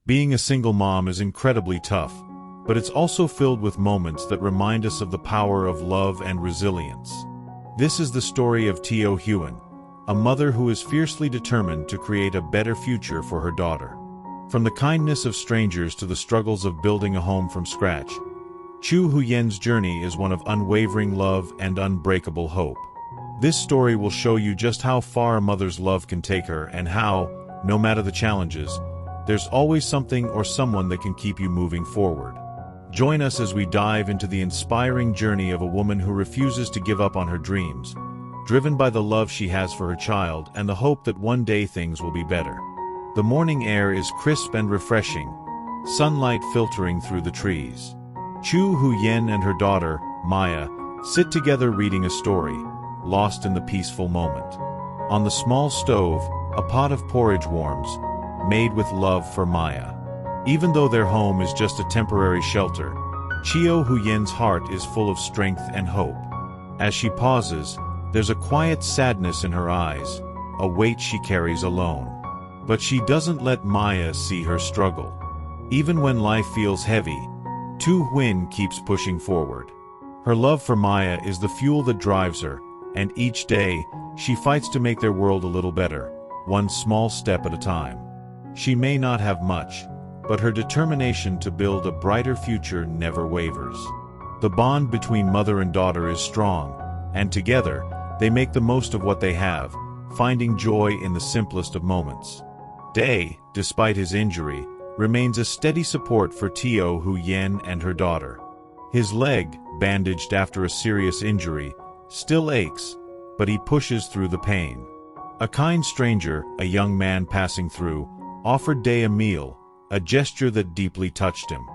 Being a single mom is incredibly tough, but it's also filled with moments that remind us of the power of love and resilience. This is the story of Tieu Huyen, a mother who is fiercely determined to create a better future for her daughter. From the kindness of strangers to the struggles of building a home from scratch, Tieu Huyen's journey is one of unwavering love and unbreakable hope. This story will show you just how far a mother's love can take her and how, no matter the challenges, there's always something or someone that can keep you moving forward. Join us as we dive into the inspiring journey of a woman who refuses to give up on her dreams, driven by the love she has for her child and the hope that one day things will be better. The morning air is crisp and refreshing, sunlight filtering through the trees. Tieu Huyen and her daughter, Maya, sit together reading a story, lost in the peaceful moment. On the small stove, a pot of porridge warms, made with love for Maya. Even though their home is just a temporary shelter, Tieu Huyen's heart is full of strength and hope. As she pauses, there's a quiet sadness in her eyes, a weight she carries alone. But she doesn't let Maya see her struggle. Even when life feels heavy, Tieu Huyen keeps pushing forward. Her love for Maya is the fuel that drives her, and each day, she fights to make their world a little better, one small step at a time. She may not have much, but her determination to build a brighter future never wavers. The bond between mother and daughter is strong, and together, they make the most of what they have, finding joy in the simplest of moments. Day, despite his injury, remains a steady support for Tieu Huyen and her daughter. His leg, bandaged after a serious injury, still aches, but he pushes through the pain. A kind stranger, a young man passing through, offered Day a meal, a gesture that deeply touched him.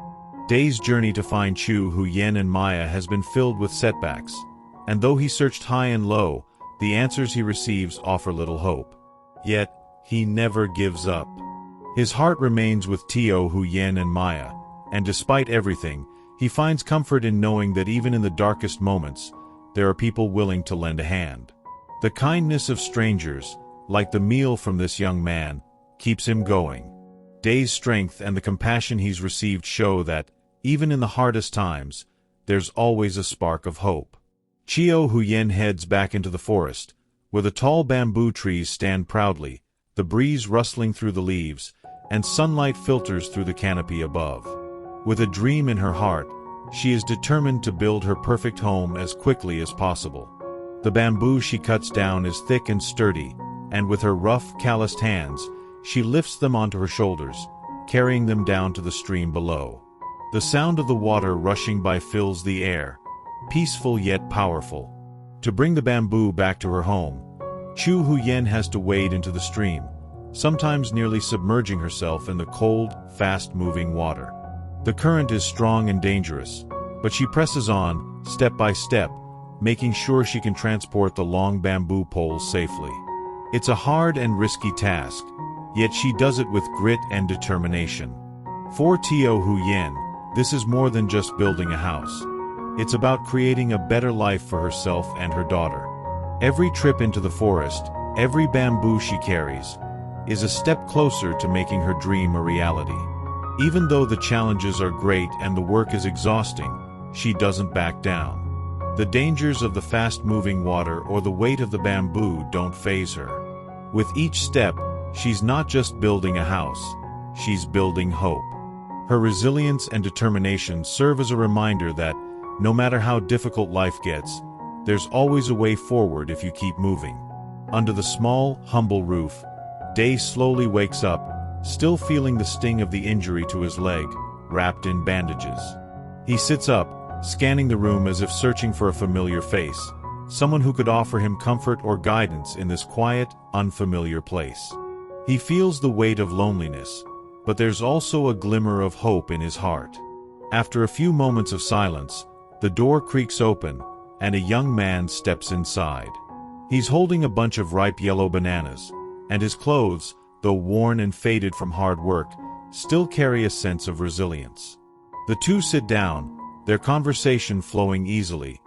Day's journey to find Tieu Huyen and Maya has been filled with setbacks, and though he searched high and low, the answers he receives offer little hope. Yet, he never gives up. His heart remains with Tieu Huyen and Maya, and despite everything, he finds comfort in knowing that even in the darkest moments, there are people willing to lend a hand. The kindness of strangers, like the meal from this young man, keeps him going. Day's strength and the compassion he's received show that, even in the hardest times, there's always a spark of hope. Tieu Huyen heads back into the forest, where the tall bamboo trees stand proudly, the breeze rustling through the leaves, and sunlight filters through the canopy above. With a dream in her heart, she is determined to build her perfect home as quickly as possible. The bamboo she cuts down is thick and sturdy, and with her rough, calloused hands, she lifts them onto her shoulders, carrying them down to the stream below. The sound of the water rushing by fills the air, peaceful yet powerful. To bring the bamboo back to her home, Tieu Huyen has to wade into the stream, sometimes nearly submerging herself in the cold, fast-moving water. The current is strong and dangerous, but she presses on, step by step, making sure she can transport the long bamboo poles safely. It's a hard and risky task, yet she does it with grit and determination. For Tieu Huyen, this is more than just building a house. It's about creating a better life for herself and her daughter. Every trip into the forest, every bamboo she carries, is a step closer to making her dream a reality. Even though the challenges are great and the work is exhausting, she doesn't back down. The dangers of the fast-moving water or the weight of the bamboo don't faze her. With each step, she's not just building a house, she's building hope. Her resilience and determination serve as a reminder that, no matter how difficult life gets, there's always a way forward if you keep moving. Under the small, humble roof, Day slowly wakes up, still feeling the sting of the injury to his leg, wrapped in bandages. He sits up, scanning the room as if searching for a familiar face, someone who could offer him comfort or guidance in this quiet, unfamiliar place. He feels the weight of loneliness, but there's also a glimmer of hope in his heart. After a few moments of silence, the door creaks open, and a young man steps inside. He's holding a bunch of ripe yellow bananas, and his clothes, though worn and faded from hard work, still carry a sense of resilience. The two sit down, their conversation flowing easily,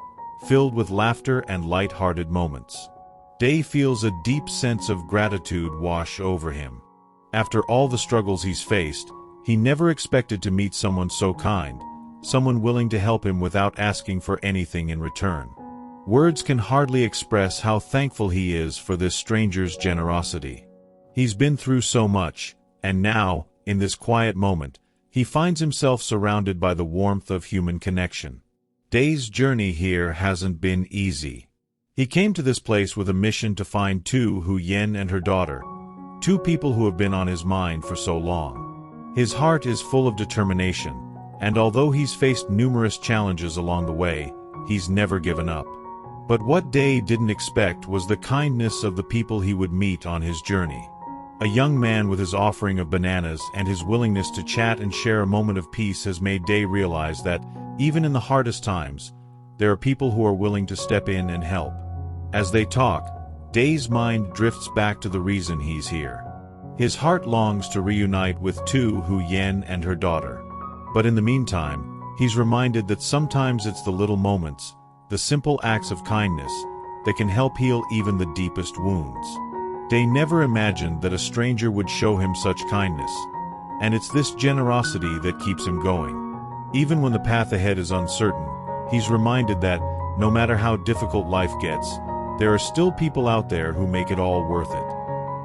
filled with laughter and light-hearted moments. Day feels a deep sense of gratitude wash over him. After all the struggles he's faced, He never expected to meet someone so kind, someone willing to help him without asking for anything in return. Words can hardly express how thankful he is for this stranger's generosity. He's been through so much, and now, in this quiet moment, he finds himself surrounded by the warmth of human connection. Dae's journey here hasn't been easy. He came to this place with a mission to find Tieu Huyen and her daughter, two people who have been on his mind for so long. His heart is full of determination, and although he's faced numerous challenges along the way, he's never given up. But what Dae didn't expect was the kindness of the people he would meet on his journey. A young man with his offering of bananas and his willingness to chat and share a moment of peace has made Dae realize that, even in the hardest times, there are people who are willing to step in and help. As they talk, Dae's mind drifts back to the reason he's here. His heart longs to reunite with Tieu Huyen and her daughter. But in the meantime, he's reminded that sometimes it's the little moments, the simple acts of kindness, that can help heal even the deepest wounds. Dae never imagined that a stranger would show him such kindness, and it's this generosity that keeps him going. Even when the path ahead is uncertain, he's reminded that, no matter how difficult life gets, there are still people out there who make it all worth it.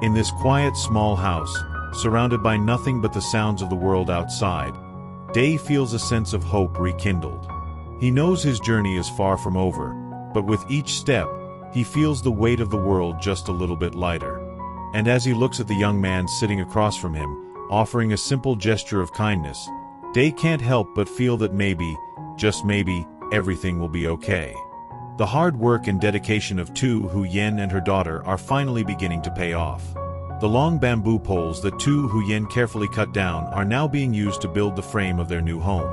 In this quiet small house, surrounded by nothing but the sounds of the world outside, Dae feels a sense of hope rekindled. He knows his journey is far from over, but with each step, he feels the weight of the world just a little bit lighter. And as he looks at the young man sitting across from him, offering a simple gesture of kindness, Dae can't help but feel that maybe, just maybe, everything will be okay. The hard work and dedication of Tieu Huyen and her daughter are finally beginning to pay off. The long bamboo poles that Tieu Huyen carefully cut down are now being used to build the frame of their new home.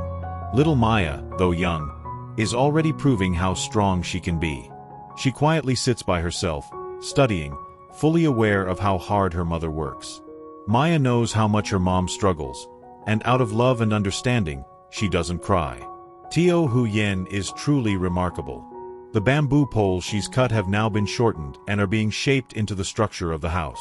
Little Maya, though young, is already proving how strong she can be. She quietly sits by herself, studying, fully aware of how hard her mother works. Maya knows how much her mom struggles, and out of love and understanding, she doesn't cry. Tieu Huyen is truly remarkable. The bamboo poles she's cut have now been shortened and are being shaped into the structure of the house.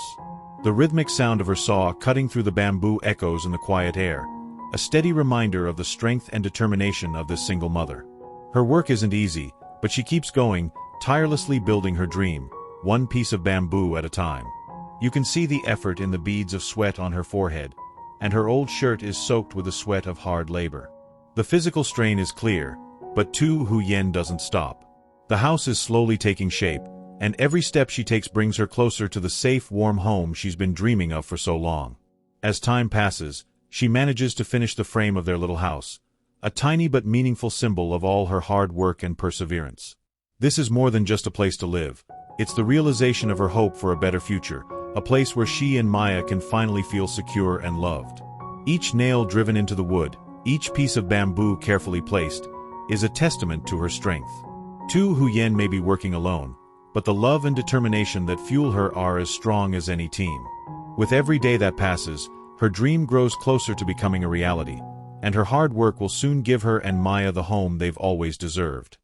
The rhythmic sound of her saw cutting through the bamboo echoes in the quiet air, a steady reminder of the strength and determination of this single mother. Her work isn't easy, but she keeps going, tirelessly building her dream, one piece of bamboo at a time. You can see the effort in the beads of sweat on her forehead, and her old shirt is soaked with the sweat of hard labor. The physical strain is clear, but Tieu Huyen doesn't stop. The house is slowly taking shape, and every step she takes brings her closer to the safe, warm home she's been dreaming of for so long. As time passes, she manages to finish the frame of their little house, a tiny but meaningful symbol of all her hard work and perseverance. This is more than just a place to live. It's the realization of her hope for a better future, a place where she and Maya can finally feel secure and loved. Each nail driven into the wood, each piece of bamboo carefully placed, is a testament to her strength. Tieu Huyen may be working alone, but the love and determination that fuel her are as strong as any team. With every day that passes, her dream grows closer to becoming a reality, and her hard work will soon give her and Maya the home they've always deserved.